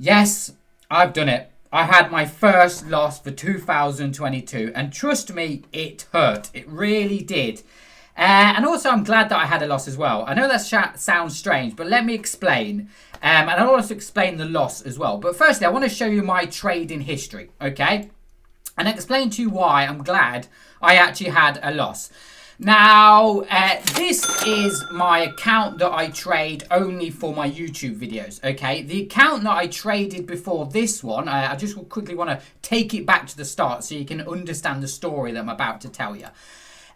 Yes, I've done it. I had my first loss for 2022, and trust me, it hurt. It really did. And also, I'm glad that I had a loss as well. I know that sounds strange, but let me explain. And I'll also explain the loss as well. But firstly, I want to show you my trading history, okay? And explain to you why I'm glad I actually had a loss. Now, this is my account that I trade only for my YouTube videos, okay? The account that I traded before this one, I just quickly want to take it back to the start so you can understand the story that I'm about to tell you.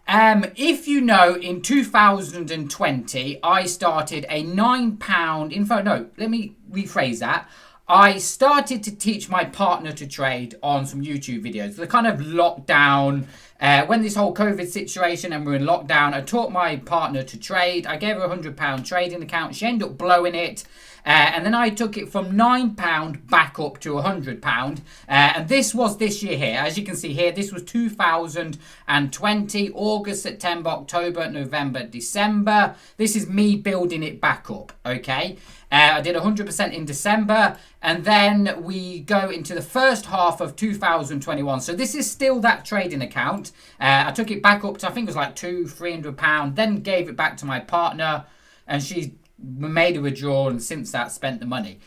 If you know, in 2020, I started a let me rephrase that. I started to teach my partner to trade on some YouTube videos. The kind of lockdown, when this whole COVID situation and we're in lockdown, I taught my partner to trade. I gave her a £100 trading account. She ended up blowing it. And then I took it from £9 back up to £100. And this was this year here. As you can see here, this was 2020, August, September, October, November, December. This is me building it back up, okay? I did 100% in December, and then we go into the first half of 2021. So this is still that trading account. I took it back up to, I think it was like £300, then gave it back to my partner, and she made a withdrawal, and since that spent the money.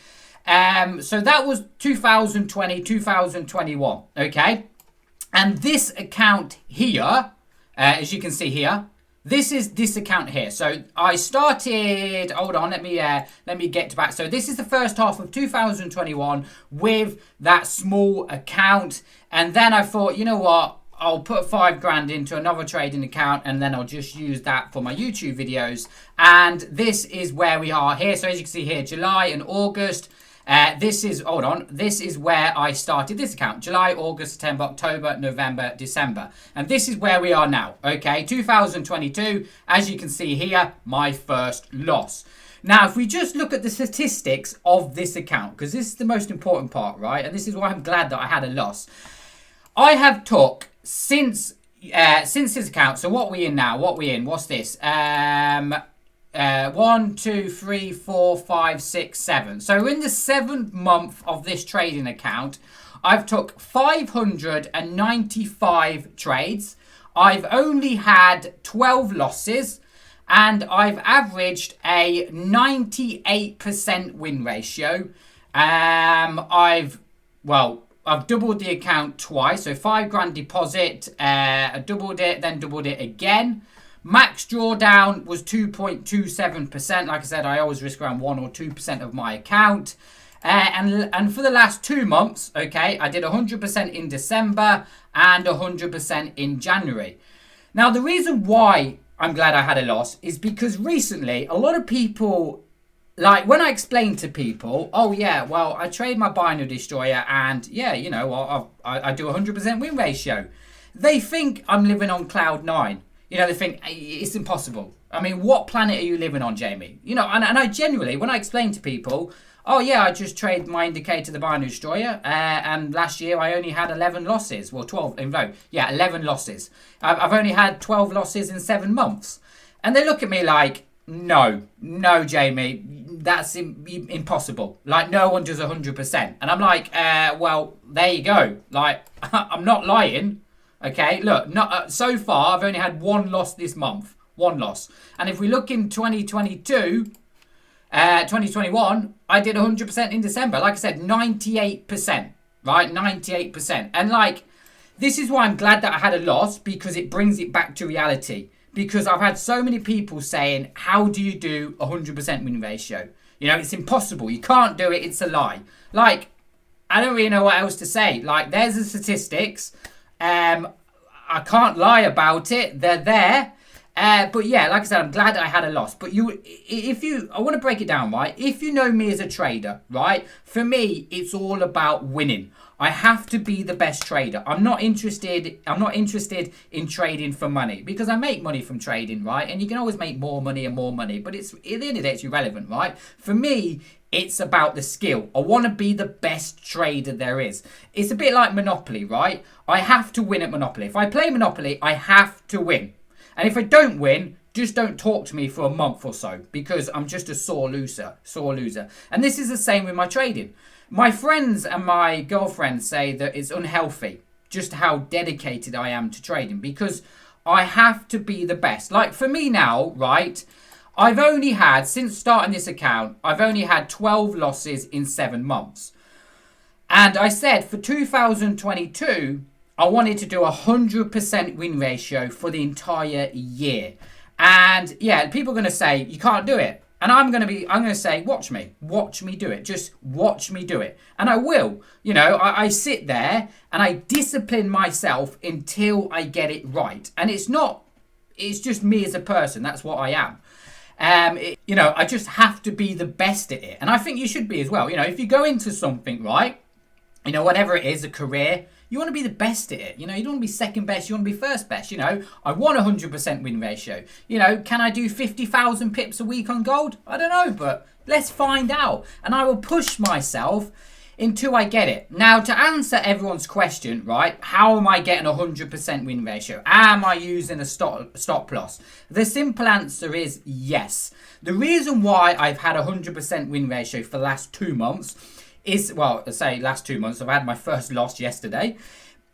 So that was 2020, 2021, okay? And this account here, as you can see here, this is this account here. So I started, hold on, let me get back. So this is the first half of 2021 with that small account. And then I thought, you know what? I'll put 5 grand into another trading account, and then I'll just use that for my YouTube videos. And this is where we are here. So as you can see here, July and August. This is where I started this account. July, August, September, October, November, December. And this is where we are now, okay? 2022, as you can see here, my first loss. Now, if we just look at the statistics of this account, because this is the most important part, right? And this is why I'm glad that I had a loss. I have took, since this account, so what are we in now? What's this? 1, 2, 3, 4, 5, 6, 7. So in the 7th month of this trading account, I've took 595 trades. I've only had 12 losses, and I've averaged a 98% win ratio. I've doubled the account twice, so 5 grand deposit, I doubled it, then doubled it again. Max drawdown was 2.27%. Like I said, I always risk around 1 or 2% of my account. And for the last 2 months, okay, I did 100% in December and 100% in January. Now, the reason why I'm glad I had a loss is because recently, a lot of people, like when I explain to people, oh yeah, well, I trade my binary destroyer and yeah, you know, I do 100% win ratio. They think I'm living on cloud 9. You know, they think it's impossible. I mean, what planet are you living on, Jamie? You know, and I genuinely, when I explain to people, oh yeah, I just trade my indicator, the binary destroyer, and last year I only had 11 losses. Well, 12, no, yeah, 11 losses. I've only had 12 losses in 7 months. And they look at me like, no, Jamie, that's impossible. Like, no one does 100%. And I'm like, well, there you go. Like, I'm not lying. Okay, look, so far I've only had 1 loss this month. 1 loss. And if we look in 2021, I did 100% in December. Like I said, 98%, right? 98%. And like, this is why I'm glad that I had a loss, because it brings it back to reality. Because I've had so many people saying, how do you do 100% win ratio? You know, it's impossible. You can't do it. It's a lie. Like, I don't really know what else to say. Like, there's the statistics. I can't lie about it. They're there. But yeah, like I said, I'm glad I had a loss. But I want to break it down, right? If you know me as a trader, right? For me, it's all about winning. I have to be the best trader. I'm not interested in trading for money, because I make money from trading, right? And you can always make more money and more money, but it's, at the end of the day, it's irrelevant, right? For me, it's about the skill. I want to be the best trader there is. It's a bit like Monopoly, right? I have to win at Monopoly. If I play Monopoly, I have to win. And if I don't win, just don't talk to me for a month or so, because I'm just a sore loser. And this is the same with my trading. My friends and my girlfriend say that it's unhealthy just how dedicated I am to trading, because I have to be the best. Like for me now, right, I've only had, since starting this account, I've only had 12 losses in 7 months. And I said for 2022, I wanted to do 100% win ratio for the entire year. And yeah, people are going to say, you can't do it. And I'm going to say, watch me do it. Just watch me do it. And I will. You know, I sit there and I discipline myself until I get it right. And it's just me as a person. That's what I am. You know, I just have to be the best at it. And I think you should be as well. You know, if you go into something, right, you know, whatever it is, a career, you want to be the best at it. You know, you don't want to be second best. You want to be first best. You know, I want 100% win ratio. You know, can I do 50,000 pips a week on gold? I don't know, but let's find out. And I will push myself until I get it. Now, to answer everyone's question, right, how am I getting 100% win ratio? Am I using a stop loss? The simple answer is yes. The reason why I've had 100% win ratio for the last 2 months is, well, I say last 2 months, I've had my first loss yesterday,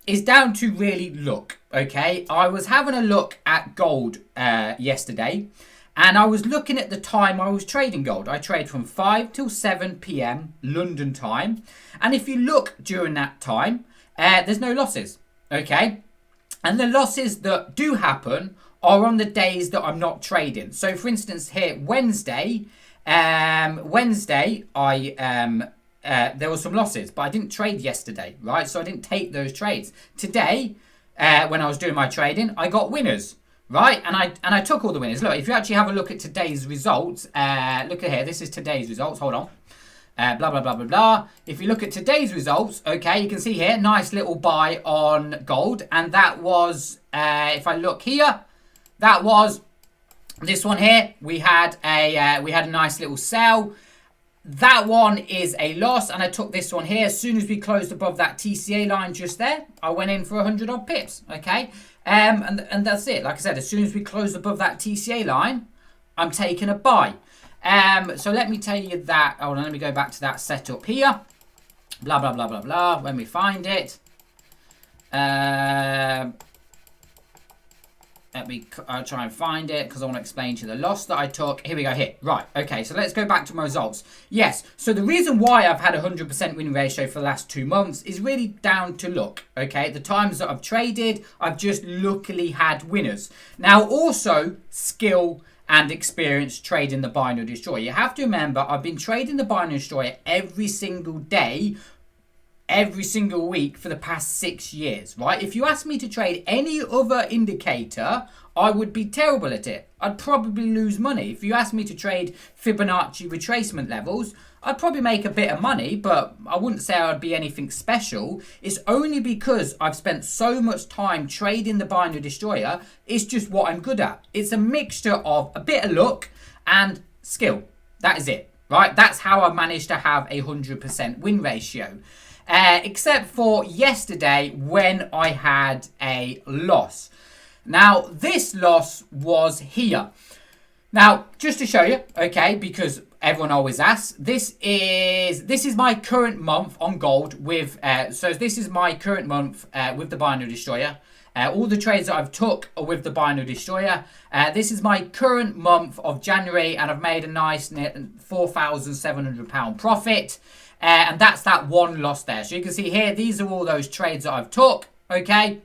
is down to really luck, okay? I was having a look at gold yesterday, and I was looking at the time I was trading gold. I trade from 5 till 7 p.m. London time, and if you look during that time, there's no losses, okay? And the losses that do happen are on the days that I'm not trading. So, for instance, here, Wednesday, there were some losses, but I didn't trade yesterday, right? So I didn't take those trades. Today, when I was doing my trading, I got winners, right? And I took all the winners. Look, if you actually have a look at today's results, look at here. This is today's results. Hold on. Blah, blah, blah, blah, blah. If you look at today's results, okay, you can see here, nice little buy on gold. And that was, if I look here, that was this one here. We had a nice little sell. That one is a loss, and I took this one here. As soon as we closed above that TCA line just there, I went in for 100 odd pips, okay? And that's it. Like I said, as soon as we closed above that TCA line, I'm taking a buy. So let me tell you that. Hold on, let me go back to that setup here. Blah, blah, blah, blah, blah. When we find it. I'll try and find it because I want to explain to you the loss that I took. Here we go, here. Right, okay, so let's go back to my results. Yes, so the reason why I've had a 100% win ratio for the last 2 months is really down to luck, okay? The times that I've traded, I've just luckily had winners. Now, also, skill and experience trading the binary destroyer. You have to remember, I've been trading the binary destroyer every single day, every single week for the past 6 years, right? If you ask me to trade any other indicator, I would be terrible at it. I'd probably lose money. If you ask me to trade Fibonacci retracement levels, I'd probably make a bit of money, but I wouldn't say I'd be anything special. It's only because I've spent so much time trading the binary destroyer, it's just what I'm good at. It's a mixture of a bit of luck and skill. That is it, right? That's how I managed to have a 100% win ratio. Except for yesterday when I had a loss. Now, this loss was here. Now, just to show you, okay, because everyone always asks, this is my current month on gold with, so this is my current month with the binary destroyer. All the trades that I've took are with the binary destroyer. This is my current month of January, and I've made a nice £4,700 profit. And that's that one loss there. So you can see here, these are all those trades that I've took, okay?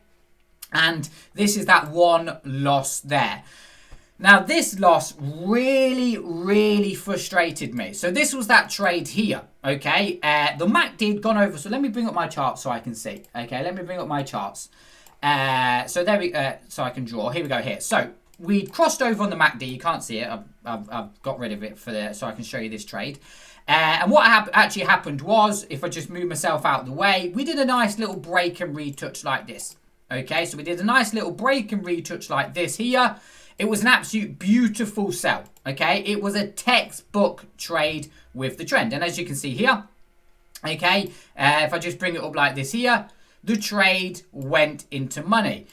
And this is that one loss there. Now, this loss really, really frustrated me. So this was that trade here, okay? The MACD had gone over. So let me bring up my charts so I can see. Okay, let me bring up my charts. So there we so I can draw. Here we go here. So we crossed over on the MACD. You can't see it. I've got rid of it for so I can show you this trade. And what actually happened was, if I just move myself out of the way, we did a nice little break and retouch like this. Okay, so we did a nice little break and retouch like this here. It was an absolute beautiful sell. Okay, it was a textbook trade with the trend. And as you can see here, okay, if I just bring it up like this here, the trade went into money.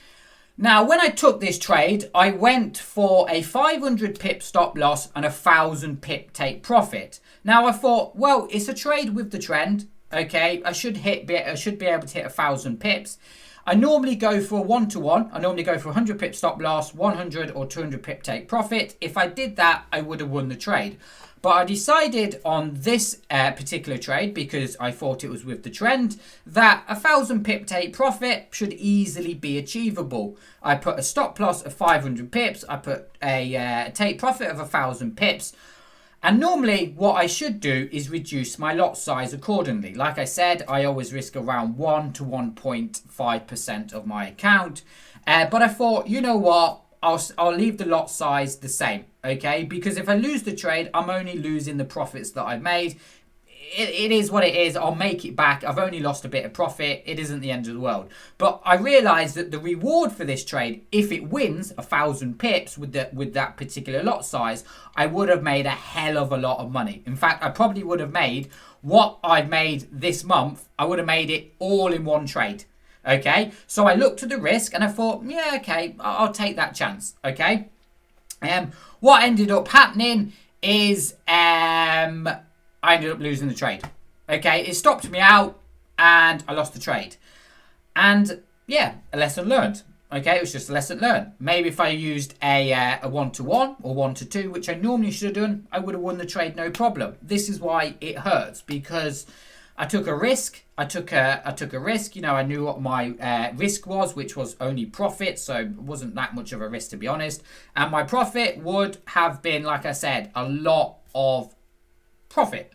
Now, when I took this trade, I went for a 500 pip stop loss and a 1,000 pip take profit. Now, I thought, well, it's a trade with the trend. Okay, I should be able to hit 1,000 pips. I normally go for a 1-to-1. I normally go for 100 pip stop loss, 100 or 200 pip take profit. If I did that, I would have won the trade. But I decided on this particular trade, because I thought it was with the trend, that a 1,000 pip take profit should easily be achievable. I put a stop loss of 500 pips. I put a take profit of 1,000 pips. And normally what I should do is reduce my lot size accordingly. Like I said, I always risk around 1 to 1.5% of my account. But I thought, you know what? I'll leave the lot size the same, okay? Because if I lose the trade, I'm only losing the profits that I've made. It is what it is. I'll make it back. I've only lost a bit of profit. It isn't the end of the world. But I realized that the reward for this trade, if it wins 1,000 pips with that particular lot size, I would have made a hell of a lot of money. In fact, I probably would have made what I've made this month. I would have made it all in one trade. Okay, so I looked at the risk and I thought, yeah, okay, I'll take that chance. Okay, what ended up happening is I ended up losing the trade. Okay, it stopped me out and I lost the trade. And yeah, a lesson learned. Okay, it was just a lesson learned. Maybe if I used a 1-to-1 or 1-to-2, which I normally should have done, I would have won the trade no problem. This is why it hurts, because I took a risk. I took a risk. You know, I knew what my risk was, which was only profit, so it wasn't that much of a risk, to be honest. And my profit would have been, like I said, a lot of profit.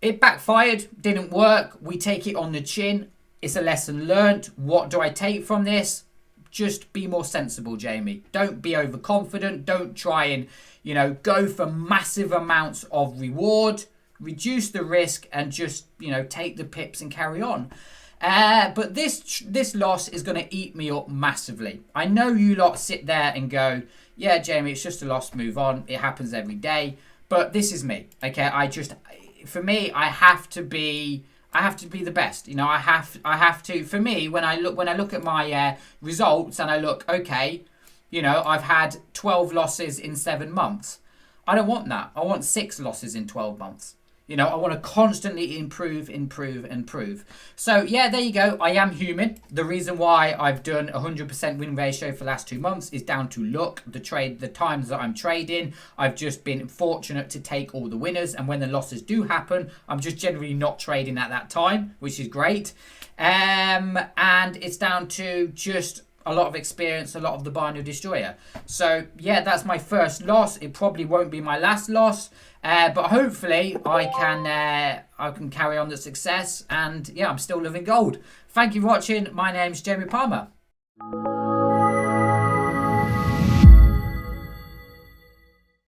It backfired, didn't work. We take it on the chin. It's a lesson learned. What do I take from this? Just be more sensible, Jamie. Don't be overconfident. Don't try and, you know, go for massive amounts of reward. Reduce the risk and just, you know, take the pips and carry on. But this loss is going to eat me up massively. I know you lot sit there and go, yeah, Jamie, it's just a loss, move on. It happens every day. But this is me. Okay, for me, I have to be the best. You know, I have to. For me, when I look at my results and I look, okay, you know, I've had 12 losses in 7 months. I don't want that. I want 6 losses in 12 months. You know, I want to constantly improve. So, yeah, there you go. I am human. The reason why I've done 100% win ratio for the last 2 months is down to luck. The times that I'm trading, I've just been fortunate to take all the winners. And when the losses do happen, I'm just generally not trading at that time, which is great. And it's down to just a lot of experience, a lot of the binary destroyer. So, yeah, that's my first loss. It probably won't be my last loss. But hopefully I can carry on the success, and yeah, I'm still living gold. Thank you for watching. My name's Jamie Palmer.